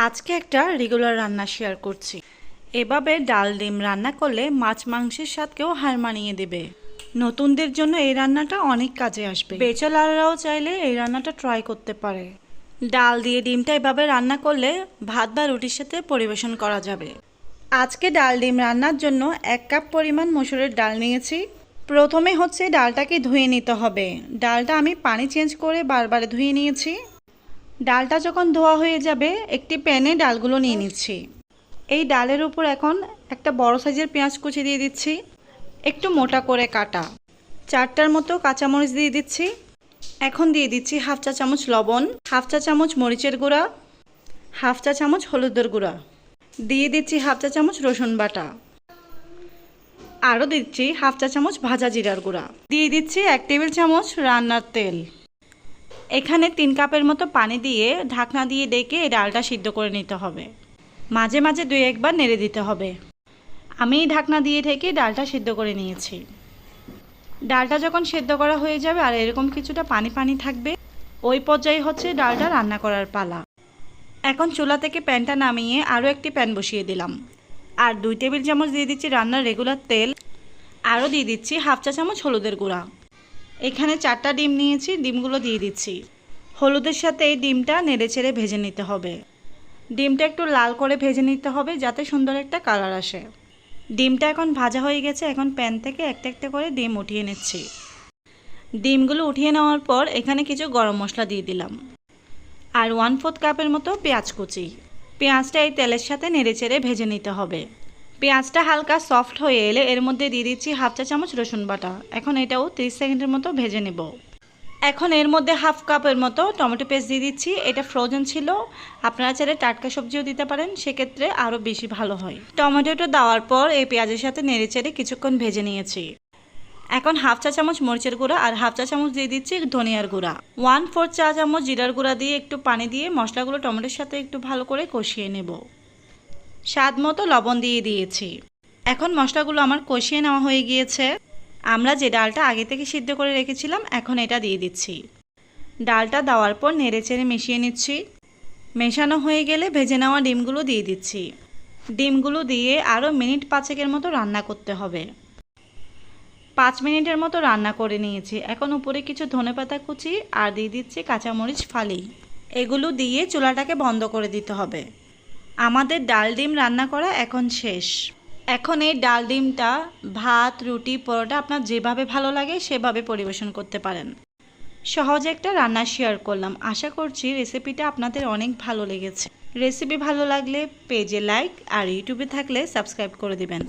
আজকে একটা রেগুলার রান্না শেয়ার করছি। এভাবে ডাল ডিম রান্না করলে মাছ মাংসের স্বাদকেও হার মানিয়ে দেবে। নতুনদের জন্য এই রান্নাটা অনেক কাজে আসবে। ব্যাচেলাররাও চাইলে এই রান্নাটা ট্রাই করতে পারে। ডাল দিয়ে ডিমটা এভাবে রান্না করলে ভাত বা রুটির সাথে পরিবেশন করা যাবে। আজকে ডাল ডিম রান্নার জন্য 1 কাপ পরিমাণ মসুরের ডাল নিয়েছি। প্রথমে হচ্ছে ডালটাকে ধুয়ে নিতে হবে। ডালটা আমি পানি চেঞ্জ করে বারবার ধুয়ে নিয়েছি। ডালটা যখন ধোয়া হয়ে যাবে একটি প্যানে ডালগুলো নিয়ে নিচ্ছি। এই ডালের উপর এখন একটা বড় সাইজের পেঁয়াজ কুচি দিয়ে দিচ্ছি, একটু মোটা করে কাটা। 4টার মতো কাঁচামরিচ দিয়ে দিচ্ছি। এখন দিয়ে দিচ্ছি হাফ চা চামচ লবণ, হাফ চা চামচ মরিচের গুঁড়া, হাফ চা চামচ হলুদের গুঁড়া, দিয়ে দিচ্ছি হাফ চা চামচ রসুন বাটা, আরও দিচ্ছি হাফ চা চামচ ভাজা জিরার গুঁড়া, দিয়ে দিচ্ছি 1 টেবিল চামচ রান্নার তেল। এখানে 3 কাপের মতো পানি দিয়ে ঢাকনা দিয়ে ডেকে এই ডালটা সিদ্ধ করে নিতে হবে। মাঝে মাঝে 2-1 বার নেড়ে দিতে হবে। আমি ঢাকনা দিয়ে ঢেকে ডালটা সিদ্ধ করে নিয়েছি। ডালটা যখন সিদ্ধ করা হয়ে যাবে আর এরকম কিছুটা পানি পানি থাকবে, ওই পর্যায়ে হচ্ছে ডালটা রান্না করার পালা। এখন চুলা থেকে প্যানটা নামিয়ে আরও একটি প্যান বসিয়ে দিলাম। আর 2 টেবিল চামচ দিয়ে দিচ্ছি রান্নার রেগুলার তেল, আরও দিয়ে দিচ্ছি হাফ চা চামচ হলুদের গুঁড়া। এখানে 4টা ডিম নিয়েছি, ডিমগুলো দিয়ে দিচ্ছি। হলুদের সাথে এই ডিমটা নেড়েচেড়ে ভেজে নিতে হবে। ডিমটা একটু লাল করে ভেজে নিতে হবে যাতে সুন্দর একটা কালার আসে। ডিমটা এখন ভাজা হয়ে গেছে। এখন প্যান থেকে একটা একটা করে ডিম উঠিয়ে নিচ্ছি। ডিমগুলো উঠিয়ে নেওয়ার পর এখানে কিছু গরম মশলা দিয়ে দিলাম আর 1/4 কাপের মতো পেঁয়াজ কুচি। পেঁয়াজটা এই তেলের সাথে নেড়েচেড়ে ভেজে নিতে হবে। পেঁয়াজটা হালকা সফট হয়ে এলে এর মধ্যে দিয়ে দিচ্ছি হাফ চা চামচ রসুন বাটা। এখন এটাও 30 সেকেন্ডের মতো ভেজে নেব। এখন এর মধ্যে হাফ কাপের মতো টমেটো পেস্ট দিয়ে দিচ্ছি। এটা ফ্রোজেন ছিল, আপনারা চাইলে টাটকা সবজিও দিতে পারেন, সেক্ষেত্রে আরও বেশি ভালো হয়। টমেটোটা দেওয়ার পর এই পেঁয়াজের সাথে নেড়েচেড়ে কিছুক্ষণ ভেজে নিয়েছি। এখন হাফ চা চামচ মরিচের গুঁড়া আর হাফ চা চামচ দিয়ে দিচ্ছি ধনিয়ার গুঁড়া, 1/4 চা চামচ জিরার গুঁড়া দিয়ে একটু পানি দিয়ে মশলাগুলো টমেটোর সাথে একটু ভালো করে কষিয়ে নেব। স্বাদ মতো লবণ দিয়ে দিয়েছি। এখন মশলাগুলো আমার কষিয়ে নেওয়া হয়ে গিয়েছে। আমরা যে ডালটা আগে থেকে সিদ্ধ করে রেখেছিলাম এখন এটা দিয়ে দিচ্ছি। ডালটা দেওয়ার পর নেড়েচেড়ে মিশিয়ে নিচ্ছি। মেশানো হয়ে গেলে ভেজে নেওয়া ডিমগুলো দিয়ে দিচ্ছি। ডিমগুলো দিয়ে আরও মিনিট 5-এর মতো রান্না করতে হবে। 5 মিনিটের মতো রান্না করে নিয়েছি। এখন উপরে কিছু ধনেপাতা কুচি আর দিয়ে দিচ্ছি কাঁচামরিচ ফালি। এগুলো দিয়ে চুলাটাকে বন্ধ করে দিতে হবে। আমাদের ডাল ডিম রান্না করা এখন শেষ। এখন এই ডাল ডিমটা ভাত, রুটি, পরোটা আপনার যেভাবে ভালো লাগে সেভাবে পরিবেশন করতে পারেন। সহজ একটা রান্না শেয়ার করলাম। আশা করছি রেসিপিটা আপনাদের অনেক ভালো লেগেছে। রেসিপি ভালো লাগলে পেজে লাইক আর ইউটিউবে থাকলে সাবস্ক্রাইব করে দিবেন।